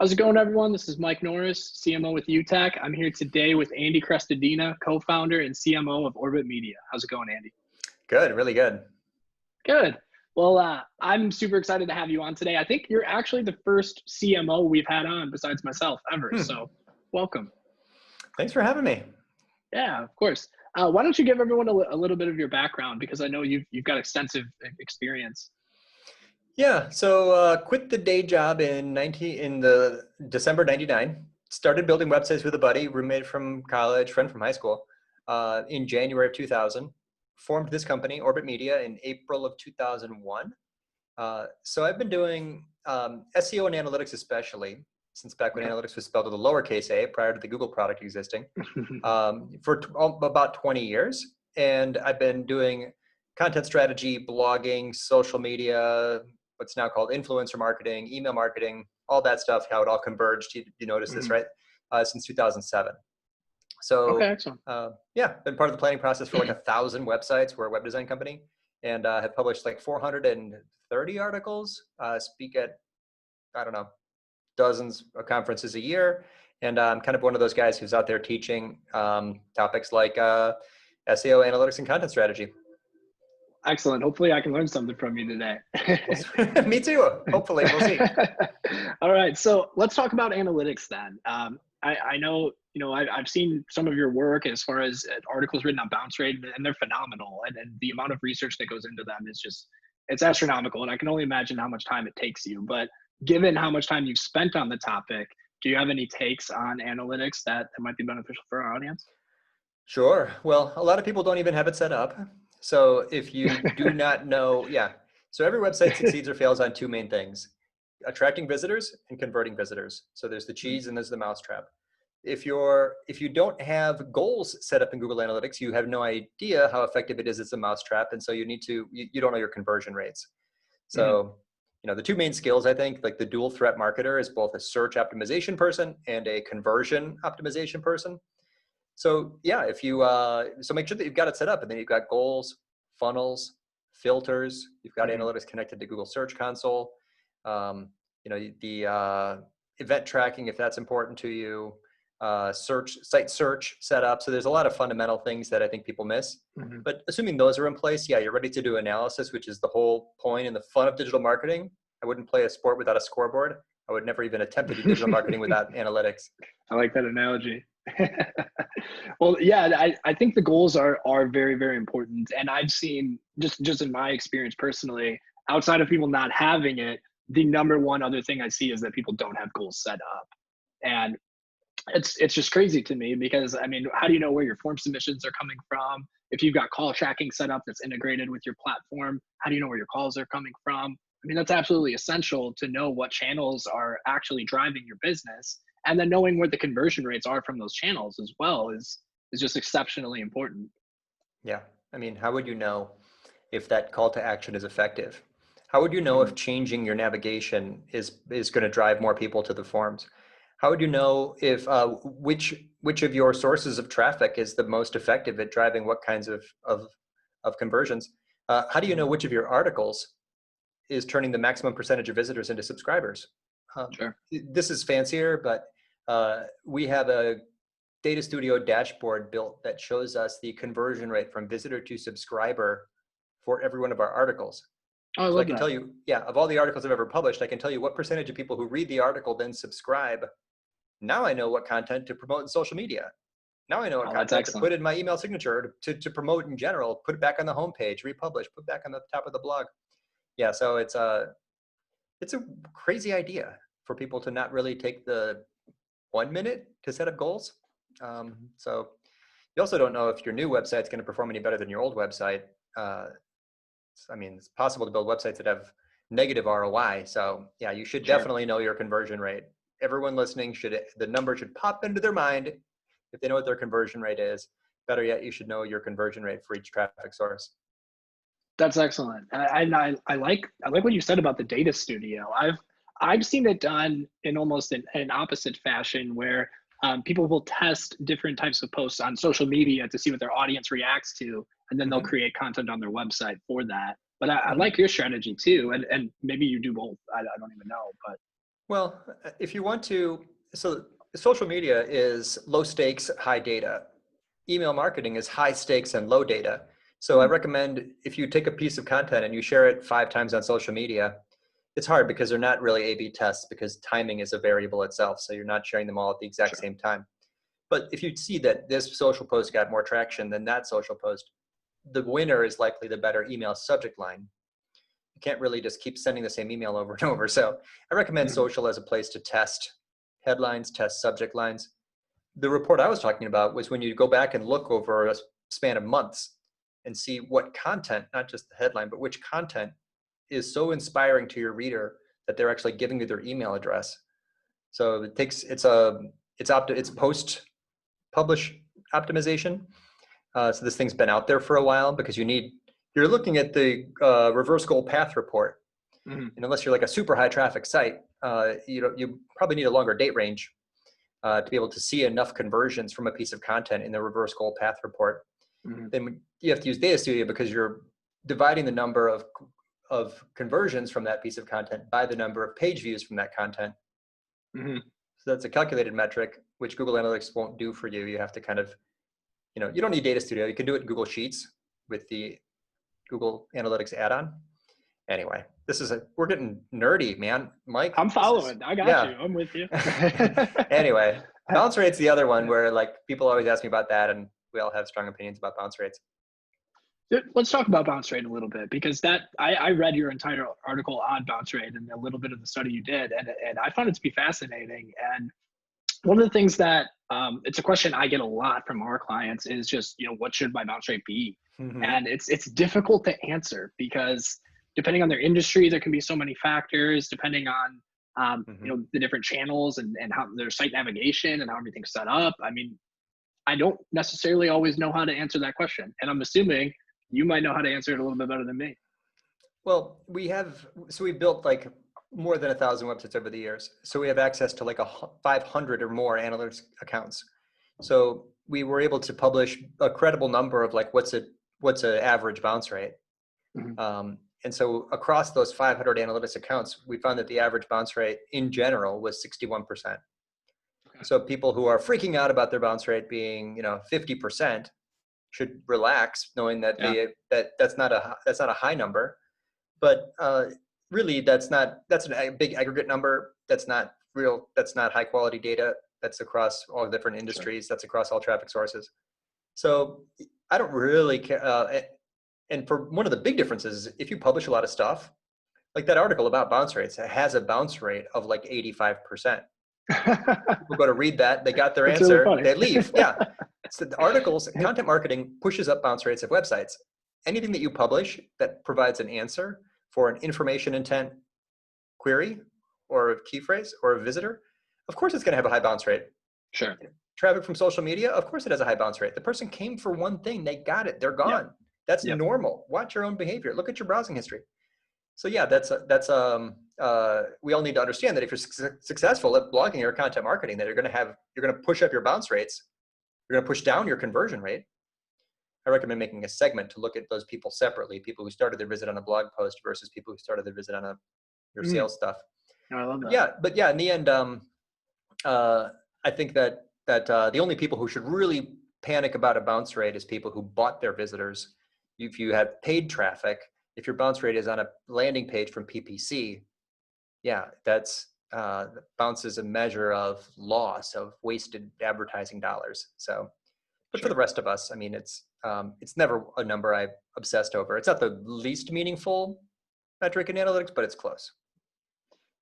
How's it going, everyone? This is Mike Norris, CMO with Youtech. I'm here today with Andy Crestodina, co-founder and CMO of Orbit Media. How's it going, Andy? Good, really good. Good. Well, I'm super excited to have you on today. I think you're actually the first CMO we've had on besides myself ever. So welcome. Thanks for having me. Yeah, of course. Why don't you give everyone a little bit of your background, because I know you've got extensive experience. Yeah, so quit the day job in the December 99. Started building websites with a buddy, roommate from college, friend from high school, in January of 2000. Formed this company, Orbit Media, in April of 2001. So I've been doing SEO and analytics, especially since back when analytics was spelled with a lowercase a prior to the Google product existing, for about 20 years. And I've been doing content strategy, blogging, social media, what's now called influencer marketing, email marketing, all that stuff, how it all converged. You noticed this, right? Since 2007. So, Okay, excellent. Yeah, been part of the planning process for like 1,000 websites. We're a web design company, and have published like 430 articles, speak at, I don't know, dozens of conferences a year. And I'm kind of one of those guys who's out there teaching topics like SEO, analytics, and content strategy. Excellent. Hopefully I can learn something from you today. Me too. Hopefully, we'll see. All right. So let's talk about analytics then. I know, I've seen some of your work as far as articles written on bounce rate, and they're phenomenal. And the amount of research that goes into them is just, it's astronomical. And I can only imagine how much time it takes you. But given how much time you've spent on the topic, do you have any takes on analytics that might be beneficial for our audience? Sure. Well, a lot of people don't even have it set up. So if you do not know, so every website succeeds or fails on two main things: attracting visitors and converting visitors. So there's the cheese and there's the mousetrap. If you don't have goals set up in Google Analytics, you have no idea how effective it is as a mousetrap, and so you don't know your conversion rates. So the two main skills, I think, like the dual threat marketer is both a search optimization person and a conversion optimization person. So yeah, if you so make sure that you've got it set up, and then you've got goals, funnels, filters. You've got analytics connected to Google Search Console. The event tracking, if that's important to you. Site search set up. So there's a lot of fundamental things that I think people miss. But assuming those are in place, yeah, you're ready to do analysis, which is the whole point and the fun of digital marketing. I wouldn't play a sport without a scoreboard. I would never even attempt to do digital marketing without analytics. I like that analogy. Well, yeah, I think the goals are very, very important. And I've seen, just in my experience personally, outside of people not having it, the number one other thing I see is that people don't have goals set up. And it's just crazy to me, because I mean, how do you know where your form submissions are coming from? If you've got call tracking set up that's integrated with your platform, how do you know where your calls are coming from? I mean, that's absolutely essential to know what channels are actually driving your business. And then knowing where the conversion rates are from those channels as well is just exceptionally important. Yeah. I mean, how would you know if that call to action is effective? How would you know if changing your navigation is going to drive more people to the forums? How would you know if which of your sources of traffic is the most effective at driving what kinds of conversions? How do you know which of your articles is turning the maximum percentage of visitors into subscribers? Sure. This is fancier, but we have a data studio dashboard built that shows us the conversion rate from visitor to subscriber for every one of our articles. Oh, I So love I can that. tell you, of all the articles I've ever published, I can tell you what percentage of people who read the article then subscribe. Now I know what content to promote in social media. Now I know what content to put in my email signature to promote in general, put it back on the homepage, republish, put back on the top of the blog. Yeah, so it's a crazy idea for people to not really take the 1 minute to set up goals. So you also don't know if your new website is going to perform any better than your old website. I mean, it's possible to build websites that have negative ROI. So yeah, you should definitely know your conversion rate. Everyone listening the number should pop into their mind if they know what their conversion rate is. Better yet, you should know your conversion rate for each traffic source. That's excellent. I like what you said about the data studio. I've seen it done in almost an opposite fashion, where people will test different types of posts on social media to see what their audience reacts to, and then they'll create content on their website for that. But I like your strategy too, and maybe you do both. I don't even know, but Well, if you want to, so social media is low stakes, high data. Email marketing is high stakes and low data. So I recommend if you take a piece of content and you share it 5 times on social media, it's hard because they're not really A/B tests because timing is a variable itself. So you're not sharing them all at the exact same time. But if you see that this social post got more traction than that social post, the winner is likely the better email subject line. You can't really just keep sending the same email over and over. So I recommend social as a place to test headlines, test subject lines. The report I was talking about was when you go back and look over a span of months and see what content, not just the headline, but which content is so inspiring to your reader that they're actually giving you their email address. So it's post publish optimization. So this thing's been out there for a while because you're looking at the reverse goal path report. And unless you're like a super high traffic site, you probably need a longer date range to be able to see enough conversions from a piece of content in the reverse goal path report. Then you have to use Data Studio because you're dividing the number of conversions from that piece of content by the number of page views from that content. So that's a calculated metric, which Google Analytics won't do for you. You have to kind of, you don't need Data Studio. You can do it in Google Sheets with the Google Analytics add-on. Anyway, we're getting nerdy, man. Mike, I'm following. I got you. I'm with you. Anyway, bounce rate's the other one where like people always ask me about that, and we all have strong opinions about bounce rates. Let's talk about bounce rate a little bit because I read your entire article on bounce rate and a little bit of the study you did, and I found it to be fascinating. And one of the things that it's a question I get a lot from our clients is just, what should my bounce rate be? And it's difficult to answer because depending on their industry, there can be so many factors depending on the different channels and how their site navigation and how everything's set up. I mean, I don't necessarily always know how to answer that question, and I'm assuming you might know how to answer it a little bit better than me. Well, we've built like more than 1,000 websites over the years. So we have access to like 500 or more analytics accounts. So we were able to publish a credible number of like, what's an average bounce rate? And so across those 500 analytics accounts, we found that the average bounce rate in general was 61%. So people who are freaking out about their bounce rate being, 50% should relax, knowing that that's not a high number. But really, that's a big aggregate number. That's not real. That's not high quality data. That's across all different industries. That's across all traffic sources. So I don't really care. And for one of the big differences, if you publish a lot of stuff, like that article about bounce rates, it has a bounce rate of like 85%. People go to read that, they got their answer, really they leave. Yeah. So the articles, content marketing pushes up bounce rates of websites. Anything that you publish that provides an answer for an information intent query or a key phrase or a visitor, of course it's going to have a high bounce rate. Sure. Traffic from social media, of course it has a high bounce rate. The person came for one thing, they got it, they're gone. That's normal. Watch your own behavior. Look at your browsing history. So yeah, we all need to understand that if you're successful at blogging or content marketing, that you're going to push up your bounce rates. You're going to push down your conversion rate. I recommend making a segment to look at those people separately, people who started their visit on a blog post versus people who started their visit on your sales stuff. Oh, I love that. But in the end, I think that the only people who should really panic about a bounce rate is people who bought their visitors. If you have paid traffic, if your bounce rate is on a landing page from PPC, that's bounce is a measure of loss, of wasted advertising dollars. So, but for the rest of us, I mean, it's never a number I obsessed over. It's not the least meaningful metric in analytics, but it's close.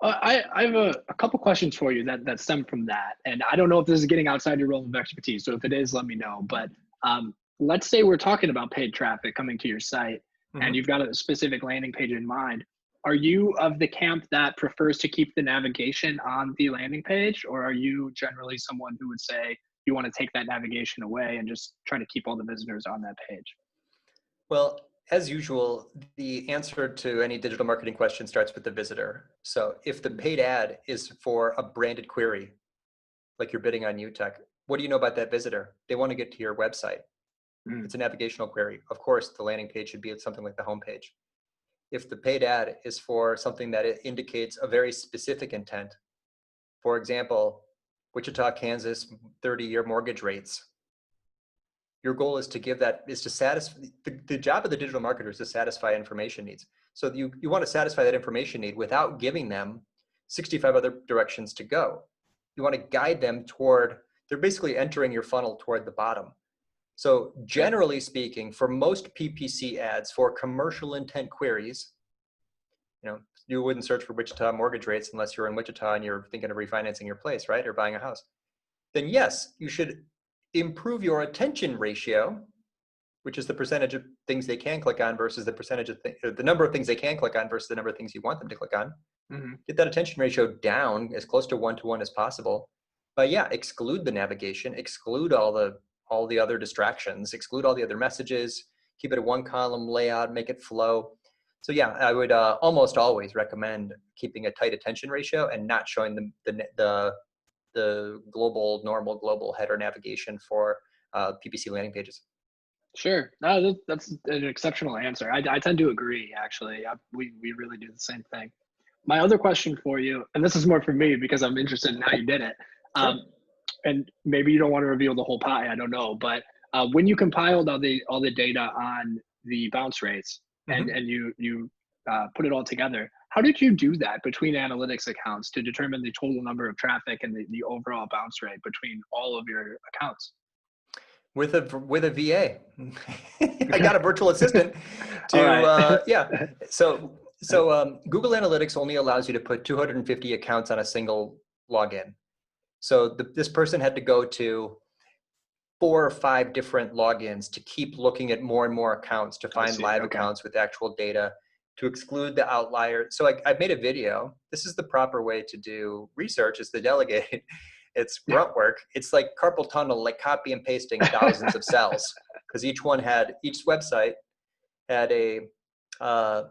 I have a couple questions for you that stem from that. And I don't know if this is getting outside your realm of expertise. So if it is, let me know. But let's say we're talking about paid traffic coming to your site and you've got a specific landing page in mind. Are you of the camp that prefers to keep the navigation on the landing page? Or are you generally someone who would say you want to take that navigation away and just try to keep all the visitors on that page? Well, as usual, the answer to any digital marketing question starts with the visitor. So if the paid ad is for a branded query, like you're bidding on Youtech, what do you know about that visitor? They want to get to your website. It's a navigational query. Of course, the landing page should be something like the homepage. If the paid ad is for something that it indicates a very specific intent, For example, Wichita, Kansas, 30-year mortgage rates. Your goal is to give that, is to satisfy, the job of the digital marketer is to satisfy information needs. So you want to satisfy that information need without giving them 65 other directions to go. You want to guide them toward, they're basically entering your funnel toward the bottom. So generally speaking, for most PPC ads for commercial intent queries, you wouldn't search for Wichita mortgage rates unless you're in Wichita and you're thinking of refinancing your place, right? Or buying a house. Then yes, you should improve your attention ratio, which is the percentage of things they can click on versus the percentage of the number of things they can click on versus the number of things you want them to click on. Mm-hmm. Get that attention ratio down as close to 1-to-1 as possible. But yeah, exclude the navigation, exclude all the other distractions, exclude all the other messages, keep it a one column layout, make it flow. So yeah, I would almost always recommend keeping a tight attention ratio and not showing them the normal global header navigation for PPC landing pages. Sure. No, that's an exceptional answer. I tend to agree, actually. We really do the same thing. My other question for you, and this is more for me because I'm interested in how you did it. Sure. And maybe you don't want to reveal the whole pie, I don't know. But when you compiled all the data on the bounce rates, mm-hmm. and you put it all together, how did you do that between analytics accounts to determine the total number of traffic and the overall bounce rate between all of your accounts? With a VA. I got a virtual assistant to, yeah. So Google Analytics only allows you to put 250 accounts on a single login. So this person had to go to 4 or 5 different logins to keep looking at more and more accounts to find live accounts with actual data, to exclude the outlier. So I made a video. This is the proper way to do research, is to delegate. It's grunt work. It's like carpal tunnel, like copy and pasting thousands of cells, because each website had a, so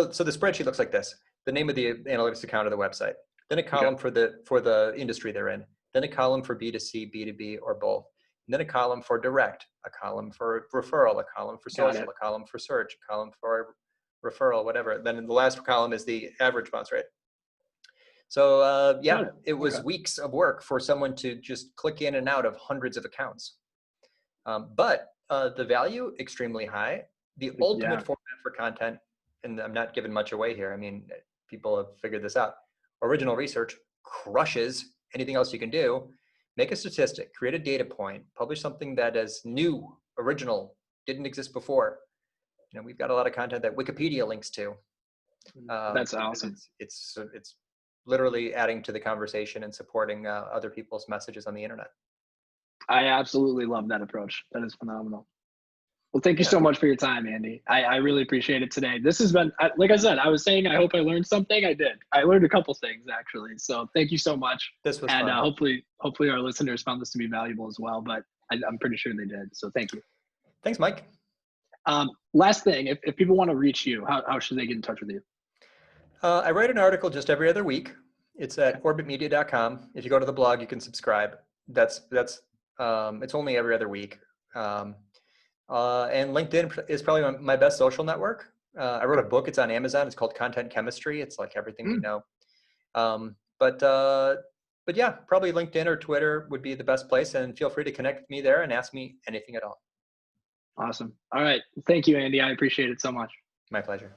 the spreadsheet looks like this: the name of the analytics account of the website, then a column for the industry they're in, then a column for B2C, B2B, or both, and then a column for direct, a column for referral, a column for social, a column for search, a column for referral, whatever. Then in the last column is the average bounce rate. So it was weeks of work for someone to just click in and out of hundreds of accounts. But the value, extremely high. The ultimate format for content, and I'm not giving much away here. I mean, people have figured this out. Original research crushes anything else you can do. Make a statistic, create a data point, publish something that is new, original, didn't exist before. We've got a lot of content that Wikipedia links to. That's awesome. It's literally adding to the conversation and supporting other people's messages on the internet. I absolutely love that approach. That is phenomenal. Well, thank you so much for your time, Andy. I really appreciate it today. This has been, like I said, I was saying, I hope I learned something. I did. I learned a couple things, actually. So thank you so much. This was fun. And hopefully our listeners found this to be valuable as well, but I'm pretty sure they did. So thank you. Thanks, Mike. Last thing, if people want to reach you, how should they get in touch with you? I write an article just every other week. It's at orbitmedia.com. If you go to the blog, you can subscribe. That's it's only every other week. And LinkedIn is probably my best social network. I wrote a book. It's on Amazon. It's called Content Chemistry. It's like everything we know. But yeah, probably LinkedIn or Twitter would be the best place. And feel free to connect with me there and ask me anything at all. Awesome. All right. Thank you, Andy. I appreciate it so much. My pleasure.